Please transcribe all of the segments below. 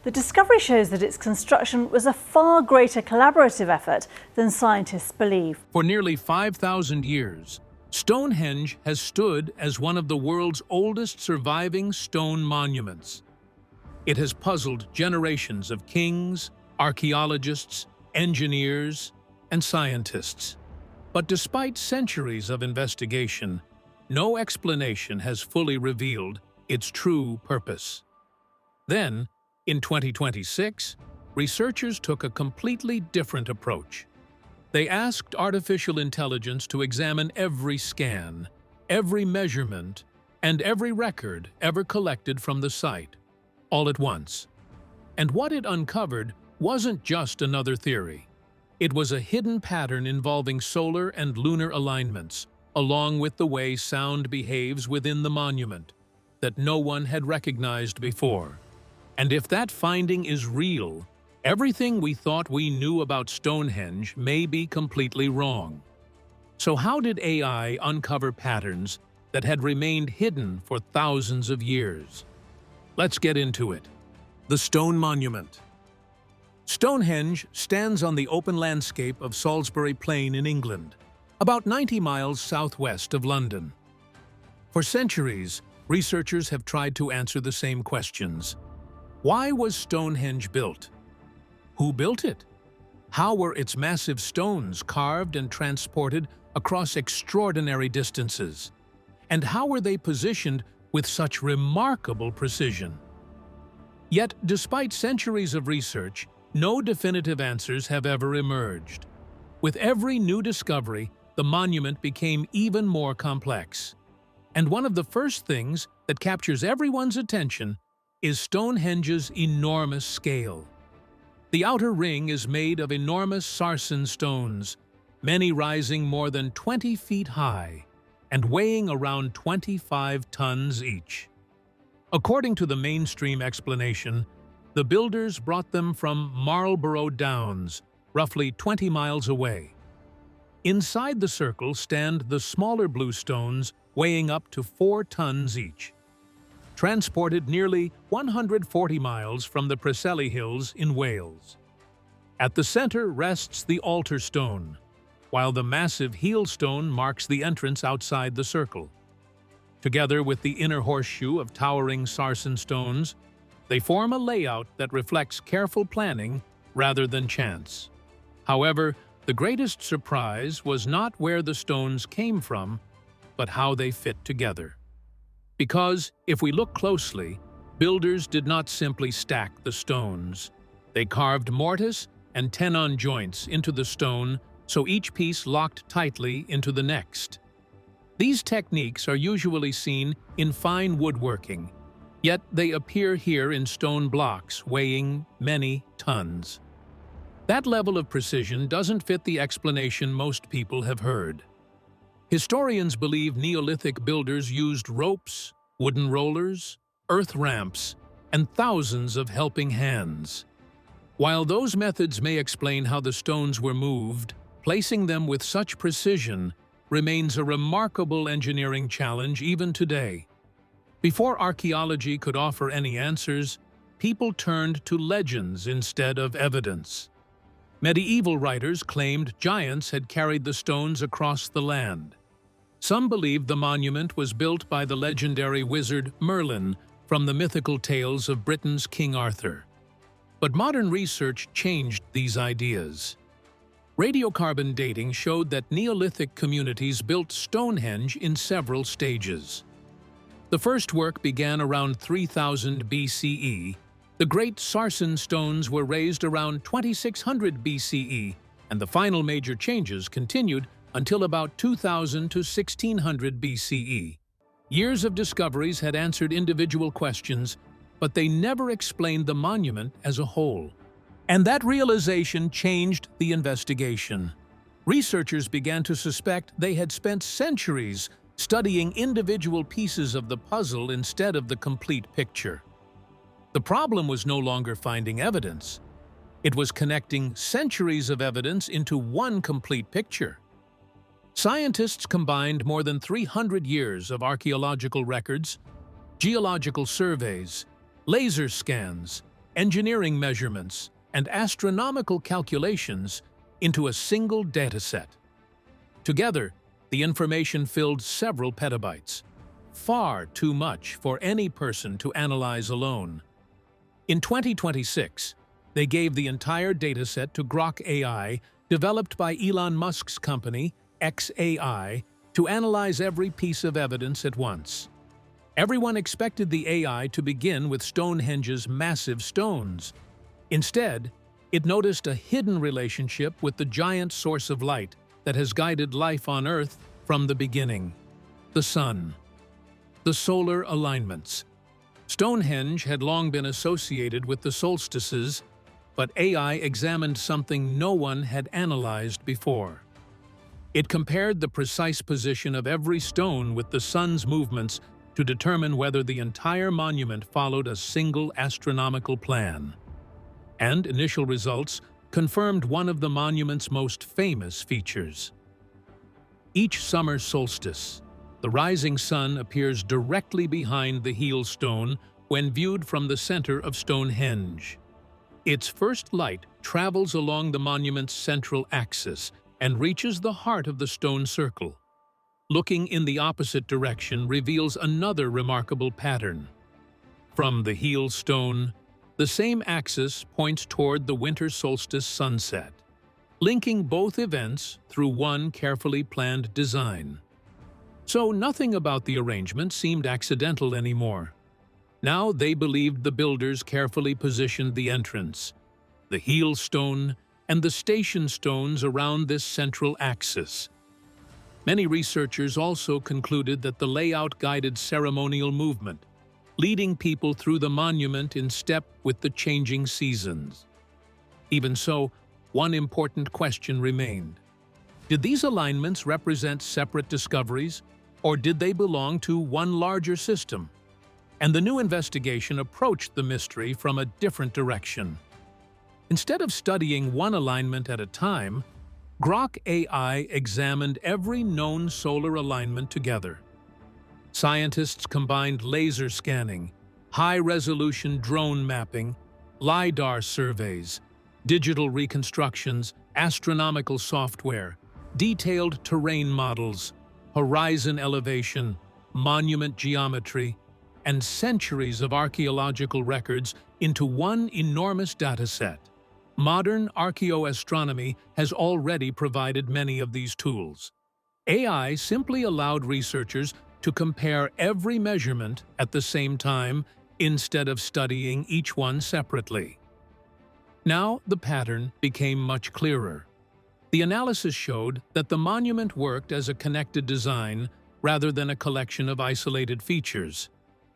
The discovery shows that its construction was a far greater collaborative effort than scientists believe. For nearly 5,000 years, Stonehenge has stood as one of the world's oldest surviving stone monuments. It has puzzled generations of kings, archaeologists, engineers, and scientists. But despite centuries of investigation, no explanation has fully revealed its true purpose. Then, in 2026, researchers took a completely different approach. They asked artificial intelligence to examine every scan, every measurement, and every record ever collected from the site, all at once. And what it uncovered wasn't just another theory. It was a hidden pattern involving solar and lunar alignments, along with the way sound behaves within the monument, that no one had recognized before. And if that finding is real, everything we thought we knew about Stonehenge may be completely wrong. So how did AI uncover patterns that had remained hidden for thousands of years? Let's get into it. The Stone Monument. Stonehenge stands on the open landscape of Salisbury Plain in England, about 90 miles southwest of London. For centuries, researchers have tried to answer the same questions. Why was Stonehenge built? Who built it? How were its massive stones carved and transported across extraordinary distances? And how were they positioned with such remarkable precision? Yet, despite centuries of research, no definitive answers have ever emerged. With every new discovery, the monument became even more complex. And one of the first things that captures everyone's attention is Stonehenge's enormous scale. The outer ring is made of enormous sarsen stones, many rising more than 20 feet high and weighing around 25 tons each. According to the mainstream explanation, the builders brought them from Marlborough Downs, roughly 20 miles away. Inside the circle stand the smaller blue stones weighing up to 4 tons each, transported nearly 140 miles from the Preseli Hills in Wales. At the center rests the altar stone, while the massive heel stone marks the entrance outside the circle. Together with the inner horseshoe of towering sarsen stones, they form a layout that reflects careful planning rather than chance. However, the greatest surprise was not where the stones came from, but how they fit together. Because, if we look closely, builders did not simply stack the stones. They carved mortise and tenon joints into the stone so each piece locked tightly into the next. These techniques are usually seen in fine woodworking, yet they appear here in stone blocks weighing many tons. That level of precision doesn't fit the explanation most people have heard. Historians believe Neolithic builders used ropes, wooden rollers, earth ramps, and thousands of helping hands. While those methods may explain how the stones were moved, placing them with such precision remains a remarkable engineering challenge even today. Before archaeology could offer any answers, people turned to legends instead of evidence. Medieval writers claimed giants had carried the stones across the land. Some believed the monument was built by the legendary wizard Merlin from the mythical tales of Britain's King Arthur. But modern research changed these ideas. Radiocarbon dating showed that Neolithic communities built Stonehenge in several stages. The first work began around 3000 BCE. The great sarsen stones were raised around 2600 BCE, and the final major changes continued until about 2000 to 1600 BCE. Years of discoveries had answered individual questions, but they never explained the monument as a whole. And that realization changed the investigation. Researchers began to suspect they had spent centuries studying individual pieces of the puzzle instead of the complete picture. The problem was no longer finding evidence. It was connecting centuries of evidence into one complete picture. Scientists combined more than 300 years of archaeological records, geological surveys, laser scans, engineering measurements, and astronomical calculations into a single dataset. Together, the information filled several petabytes, far too much for any person to analyze alone. In 2026, they gave the entire dataset to Grok AI, developed by Elon Musk's company, xAI, to analyze every piece of evidence at once. Everyone expected the AI to begin with Stonehenge's massive stones. Instead, it noticed a hidden relationship with the giant source of light that has guided life on Earth from the beginning: the Sun. The solar alignments. Stonehenge had long been associated with the solstices, but AI examined something no one had analyzed before. It compared the precise position of every stone with the sun's movements to determine whether the entire monument followed a single astronomical plan. And initial results confirmed one of the monument's most famous features. Each summer solstice, the rising sun appears directly behind the heel stone when viewed from the center of Stonehenge. Its first light travels along the monument's central axis and reaches the heart of the stone circle. Looking in the opposite direction reveals another remarkable pattern. From the heel stone, the same axis points toward the winter solstice sunset, linking both events through one carefully planned design. So nothing about the arrangement seemed accidental anymore. Now they believed the builders carefully positioned the entrance, the heel stone, and the station stones around this central axis. Many researchers also concluded that the layout guided ceremonial movement, leading people through the monument in step with the changing seasons. Even so, one important question remained. Did these alignments represent separate discoveries, or did they belong to one larger system? And the new investigation approached the mystery from a different direction. Instead of studying one alignment at a time, Grok AI examined every known solar alignment together. Scientists combined laser scanning, high-resolution drone mapping, LiDAR surveys, digital reconstructions, astronomical software, detailed terrain models, horizon elevation, monument geometry, and centuries of archaeological records into one enormous dataset. Modern archaeoastronomy has already provided many of these tools. AI simply allowed researchers to compare every measurement at the same time instead of studying each one separately. Now the pattern became much clearer. The analysis showed that the monument worked as a connected design rather than a collection of isolated features.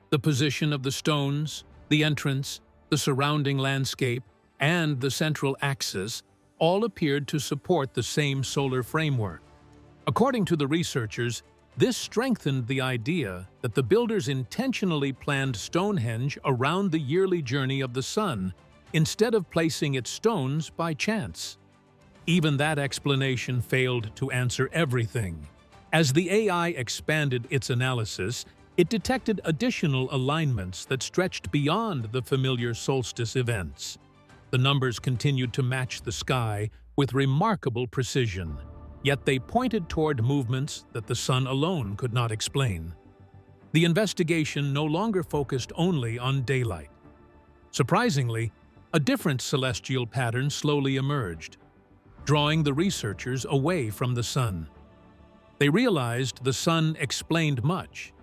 The position of the stones, the entrance, the surrounding landscape, and the central axis all appeared to support the same solar framework. According to the researchers, this strengthened the idea that the builders intentionally planned Stonehenge around the yearly journey of the sun, instead of placing its stones by chance. Even that explanation failed to answer everything. As the AI expanded its analysis, it detected additional alignments that stretched beyond the familiar solstice events. The numbers continued to match the sky with remarkable precision, yet they pointed toward movements that the sun alone could not explain. The investigation no longer focused only on daylight. Surprisingly, a different celestial pattern slowly emerged, drawing the researchers away from the sun. They realized the sun explained much,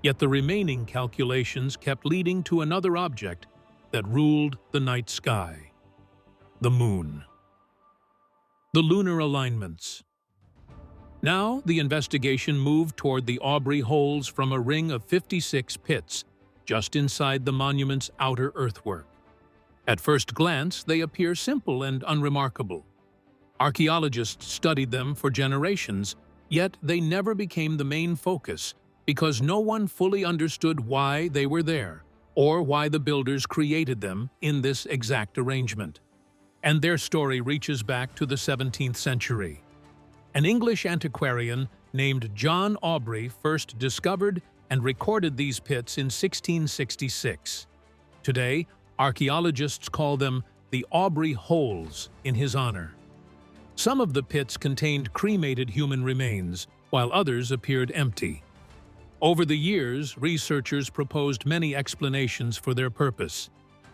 yet the remaining calculations kept leading to another object that ruled the night sky: the moon. The lunar alignments. Now the investigation moved toward the Aubrey holes from a ring of 56 pits just inside the monument's outer earthwork. At first glance, they appear simple and unremarkable. Archaeologists studied them for generations, yet they never became the main focus because no one fully understood why they were there or why the builders created them in this exact arrangement. And their story reaches back to the 17th century. An English antiquarian named John Aubrey first discovered and recorded these pits in 1666. Today, Archaeologists call them the Aubrey Holes in his honor. Some of the pits contained cremated human remains, while others appeared empty. Over the years, researchers proposed many explanations for their purpose.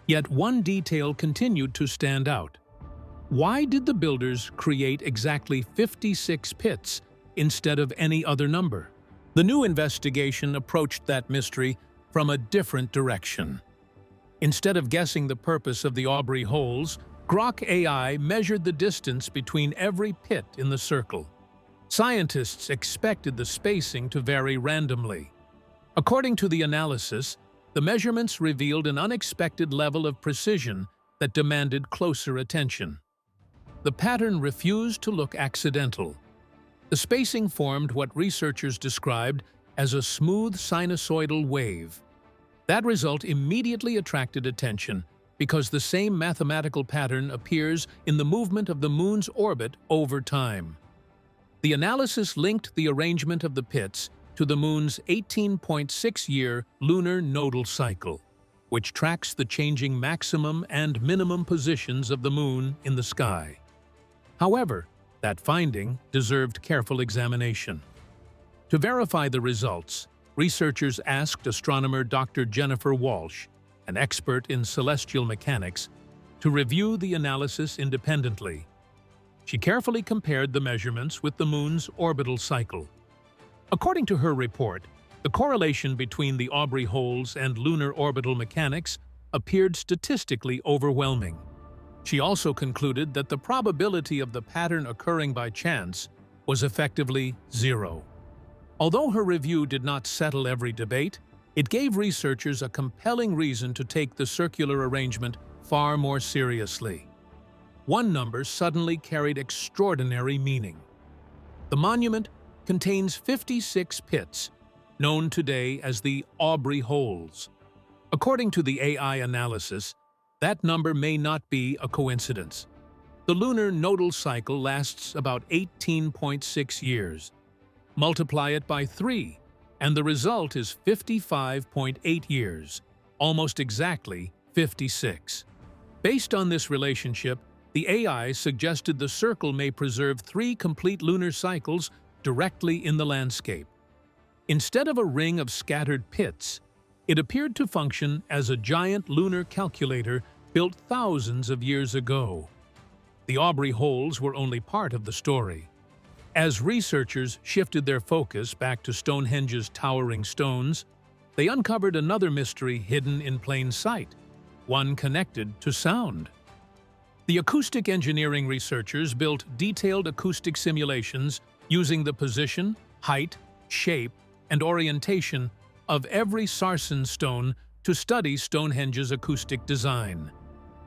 Yet one detail continued to stand out. Why did the builders create exactly 56 pits instead of any other number? The new investigation approached that mystery from a different direction. Instead of guessing the purpose of the Aubrey Holes, Grok AI measured the distance between every pit in the circle. Scientists expected the spacing to vary randomly. According to the analysis, the measurements revealed an unexpected level of precision that demanded closer attention. The pattern refused to look accidental. The spacing formed what researchers described as a smooth sinusoidal wave. That result immediately attracted attention because the same mathematical pattern appears in the movement of the Moon's orbit over time. The analysis linked the arrangement of the pits to the Moon's 18.6-year lunar nodal cycle, which tracks the changing maximum and minimum positions of the Moon in the sky. However, that finding deserved careful examination. To verify the results, researchers asked astronomer Dr. Jennifer Walsh, an expert in celestial mechanics, to review the analysis independently. She carefully compared the measurements with the Moon's orbital cycle. According to her report, the correlation between the Aubrey Holes and lunar orbital mechanics appeared statistically overwhelming. She also concluded that the probability of the pattern occurring by chance was effectively zero. Although her review did not settle every debate, it gave researchers a compelling reason to take the circular arrangement far more seriously. One number suddenly carried extraordinary meaning. The monument contains 56 pits, known today as the Aubrey Holes. According to the AI analysis, that number may not be a coincidence. The lunar nodal cycle lasts about 18.6 years. Multiply it by 3, and the result is 55.8 years, almost exactly 56. Based on this relationship, the AI suggested the circle may preserve 3 complete lunar cycles directly in the landscape. Instead of a ring of scattered pits, it appeared to function as a giant lunar calculator built thousands of years ago. The Aubrey Holes were only part of the story. As researchers shifted their focus back to Stonehenge's towering stones, they uncovered another mystery hidden in plain sight, one connected to sound. The acoustic engineering researchers built detailed acoustic simulations using the position, height, shape, and orientation of every sarsen stone to study Stonehenge's acoustic design.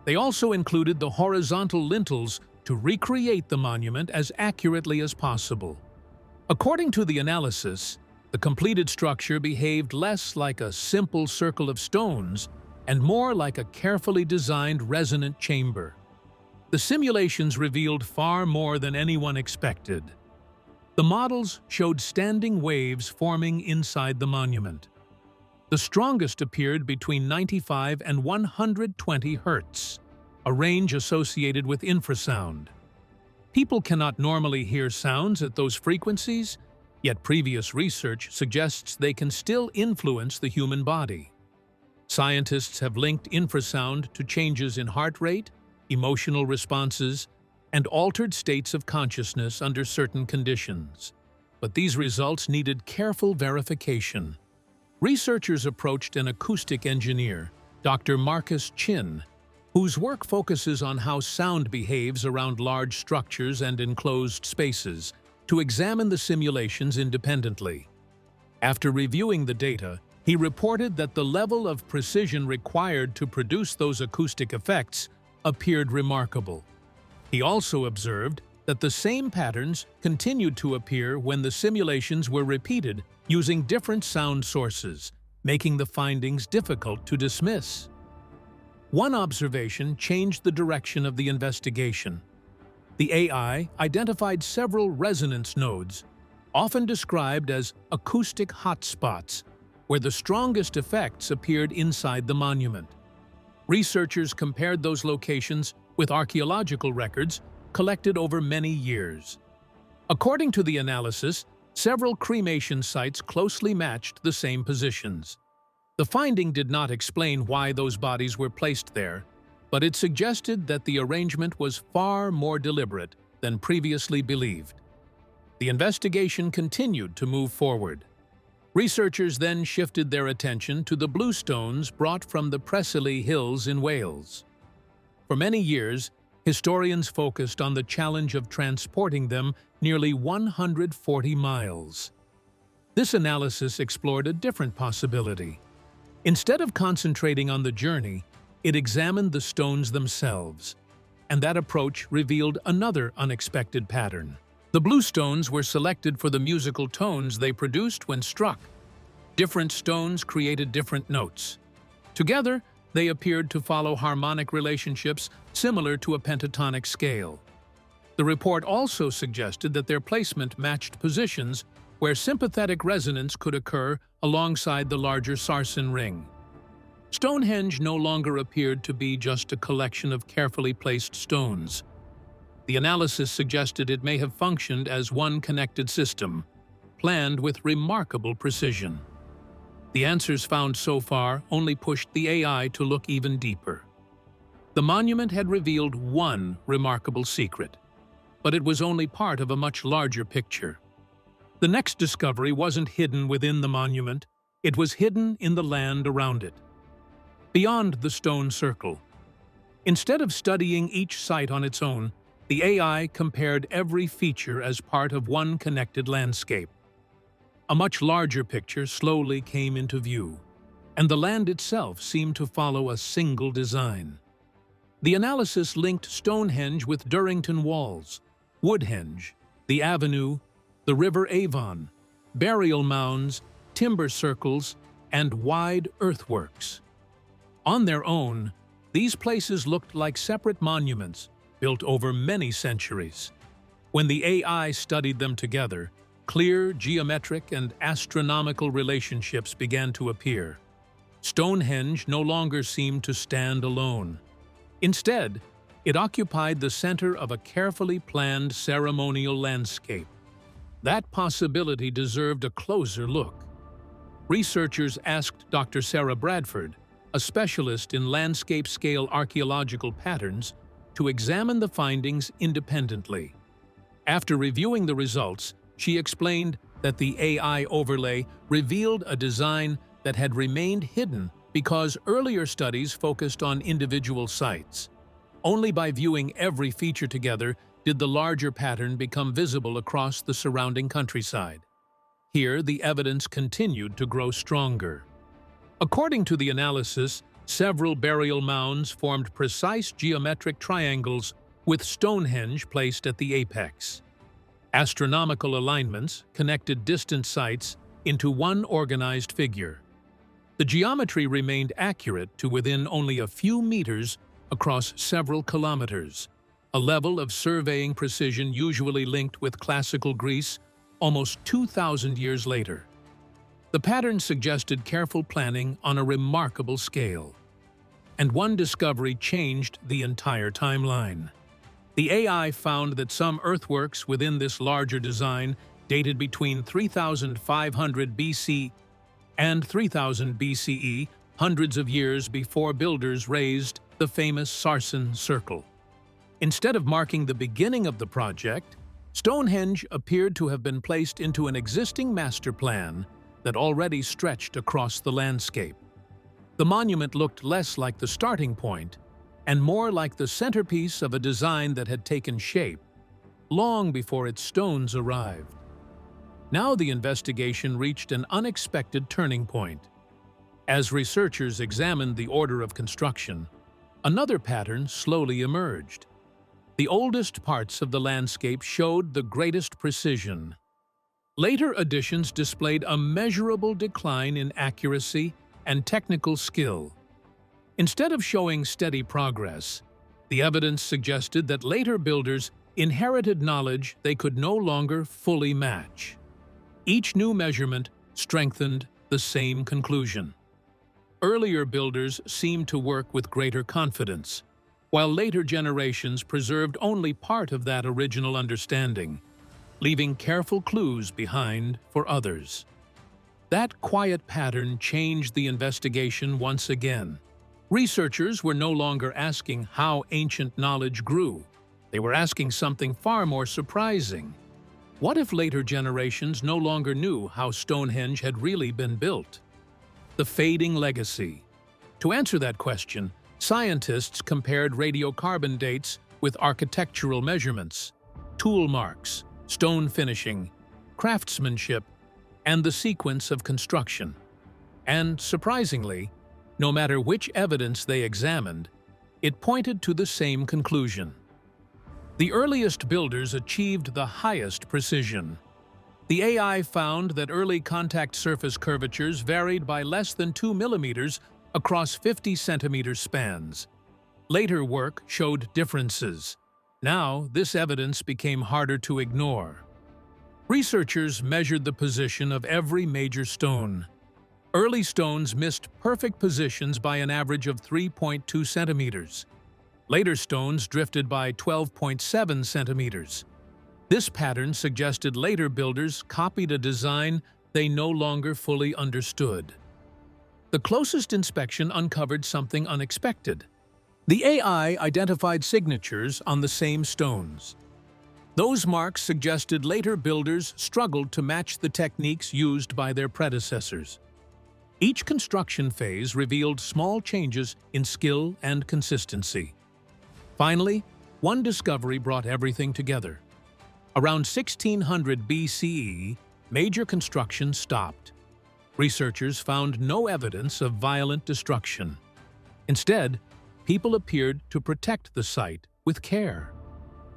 They also included the horizontal lintels to recreate the monument as accurately as possible. According to the analysis, the completed structure behaved less like a simple circle of stones and more like a carefully designed resonant chamber. The simulations revealed far more than anyone expected. The models showed standing waves forming inside the monument. The strongest appeared between 95 and 120 Hz, a range associated with infrasound. People cannot normally hear sounds at those frequencies, yet previous research suggests they can still influence the human body. Scientists have linked infrasound to changes in heart rate, emotional responses, and altered states of consciousness under certain conditions. But these results needed careful verification. Researchers approached an acoustic engineer, Dr. Marcus Chin, whose work focuses on how sound behaves around large structures and enclosed spaces, to examine the simulations independently. After reviewing the data, he reported that the level of precision required to produce those acoustic effects appeared remarkable. He also observed that the same patterns continued to appear when the simulations were repeated using different sound sources, making the findings difficult to dismiss. One observation changed the direction of the investigation. The AI identified several resonance nodes, often described as acoustic hotspots, where the strongest effects appeared inside the monument. Researchers compared those locations with archaeological records collected over many years. According to the analysis, several cremation sites closely matched the same positions. The finding did not explain why those bodies were placed there, but it suggested that the arrangement was far more deliberate than previously believed. The investigation continued to move forward. Researchers then shifted their attention to the bluestones brought from the Preseli Hills in Wales. For many years, historians focused on the challenge of transporting them nearly 140 miles. This analysis explored a different possibility. Instead of concentrating on the journey, it examined the stones themselves, and that approach revealed another unexpected pattern. The bluestones were selected for the musical tones they produced when struck. Different stones created different notes. Together, they appeared to follow harmonic relationships similar to a pentatonic scale. The report also suggested that their placement matched positions where sympathetic resonance could occur alongside the larger sarsen ring. Stonehenge no longer appeared to be just a collection of carefully placed stones. The analysis suggested it may have functioned as one connected system, planned with remarkable precision. The answers found so far only pushed the AI to look even deeper. The monument had revealed one remarkable secret, but it was only part of a much larger picture. The next discovery wasn't hidden within the monument, it was hidden in the land around it. Beyond the stone circle. Instead of studying each site on its own, the AI compared every feature as part of one connected landscape. A much larger picture slowly came into view, and the land itself seemed to follow a single design. The analysis linked Stonehenge with Durrington Walls, Woodhenge, the Avenue, the River Avon, burial mounds, timber circles, and wide earthworks. On their own, these places looked like separate monuments built over many centuries. When the AI studied them together, clear geometric and astronomical relationships began to appear. Stonehenge no longer seemed to stand alone. Instead, it occupied the center of a carefully planned ceremonial landscape. That possibility deserved a closer look. Researchers asked Dr. Sarah Bradford, a specialist in landscape-scale archaeological patterns, to examine the findings independently. After reviewing the results, she explained that the AI overlay revealed a design that had remained hidden because earlier studies focused on individual sites. Only by viewing every feature together did the larger pattern become visible across the surrounding countryside. Here, the evidence continued to grow stronger. According to the analysis, several burial mounds formed precise geometric triangles with Stonehenge placed at the apex. Astronomical alignments connected distant sites into one organized figure. The geometry remained accurate to within only a few meters across several kilometers, a level of surveying precision usually linked with classical Greece almost 2,000 years later. The pattern suggested careful planning on a remarkable scale. And one discovery changed the entire timeline. The AI found that some earthworks within this larger design dated between 3,500 BC and 3,000 BCE, hundreds of years before builders raised the famous Sarsen Circle. Instead of marking the beginning of the project, Stonehenge appeared to have been placed into an existing master plan that already stretched across the landscape. The monument looked less like the starting point and more like the centerpiece of a design that had taken shape long before its stones arrived. Now the investigation reached an unexpected turning point. As researchers examined the order of construction, another pattern slowly emerged. The oldest parts of the landscape showed the greatest precision. Later additions displayed a measurable decline in accuracy and technical skill. Instead of showing steady progress, the evidence suggested that later builders inherited knowledge they could no longer fully match. Each new measurement strengthened the same conclusion. earlier builders seemed to work with greater confidence, while later generations preserved only part of that original understanding, leaving careful clues behind for others. That quiet pattern changed the investigation once again. Researchers were no longer asking how ancient knowledge grew. They were asking something far more surprising. What if later generations no longer knew how Stonehenge had really been built? The fading legacy. To answer that question, scientists compared radiocarbon dates with architectural measurements, tool marks, stone finishing, craftsmanship, and the sequence of construction. And surprisingly, no matter which evidence they examined, it pointed to the same conclusion. The earliest builders achieved the highest precision. The AI found that early contact surface curvatures varied by less than 2 millimeters across 50 centimeter spans. Later work showed differences. Now, this evidence became harder to ignore. Researchers measured the position of every major stone. Early stones missed perfect positions by an average of 3.2 centimeters. Later stones drifted by 12.7 centimeters. This pattern suggested later builders copied a design they no longer fully understood. The closest inspection uncovered something unexpected. The AI identified signatures on the same stones. Those marks suggested later builders struggled to match the techniques used by their predecessors. Each construction phase revealed small changes in skill and consistency. Finally, one discovery brought everything together. Around 1600 BCE, major construction stopped. Researchers found no evidence of violent destruction. Instead, people appeared to protect the site with care.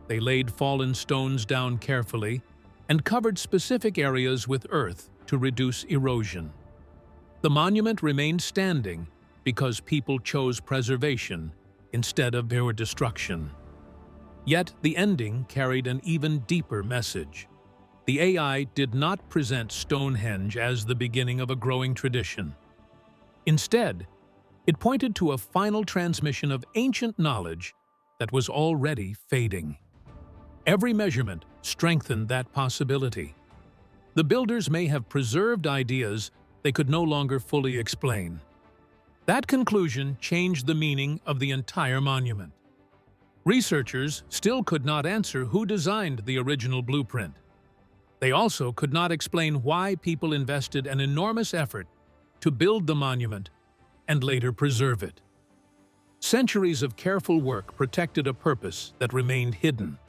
They laid fallen stones down carefully and covered specific areas with earth to reduce erosion. The monument remained standing because people chose preservation instead of their destruction. Yet the ending carried an even deeper message. The AI did not present Stonehenge as the beginning of a growing tradition. Instead, it pointed to a final transmission of ancient knowledge that was already fading. Every measurement strengthened that possibility. The builders may have preserved ideas they could no longer fully explain. That conclusion changed the meaning of the entire monument. Researchers still could not answer who designed the original blueprint. They also could not explain why people invested an enormous effort to build the monument and later preserve it. Centuries of careful work protected a purpose that remained hidden.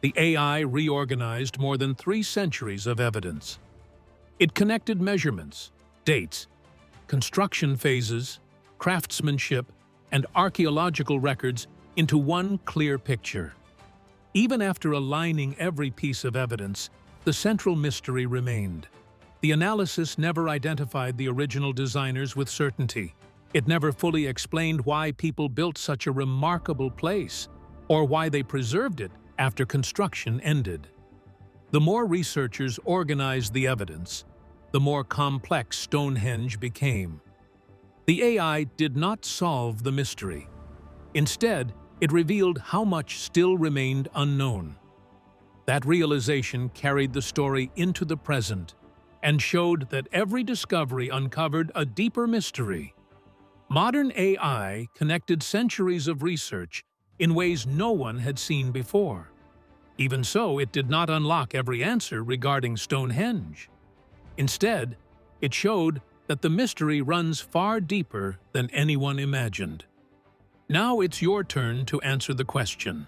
The AI reorganized more than 3 centuries of evidence. It connected measurements, dates, construction phases, craftsmanship, and archaeological records into one clear picture. Even after aligning every piece of evidence, the central mystery remained. The analysis never identified the original designers with certainty. It never fully explained why people built such a remarkable place, or why they preserved it after construction ended. The more researchers organized the evidence, the more complex Stonehenge became. The AI did not solve the mystery. Instead, it revealed how much still remained unknown. That realization carried the story into the present and showed that every discovery uncovered a deeper mystery. Modern AI connected centuries of research in ways no one had seen before. Even so, it did not unlock every answer regarding Stonehenge. Instead, it showed that the mystery runs far deeper than anyone imagined. Now it's your turn to answer the question.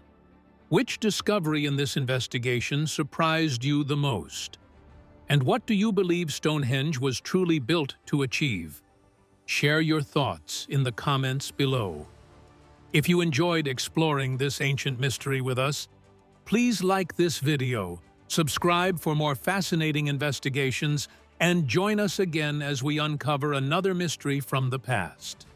Which discovery in this investigation surprised you the most? And what do you believe Stonehenge was truly built to achieve? Share your thoughts in the comments below. If you enjoyed exploring this ancient mystery with us, please like this video, subscribe for more fascinating investigations, and join us again as we uncover another mystery from the past.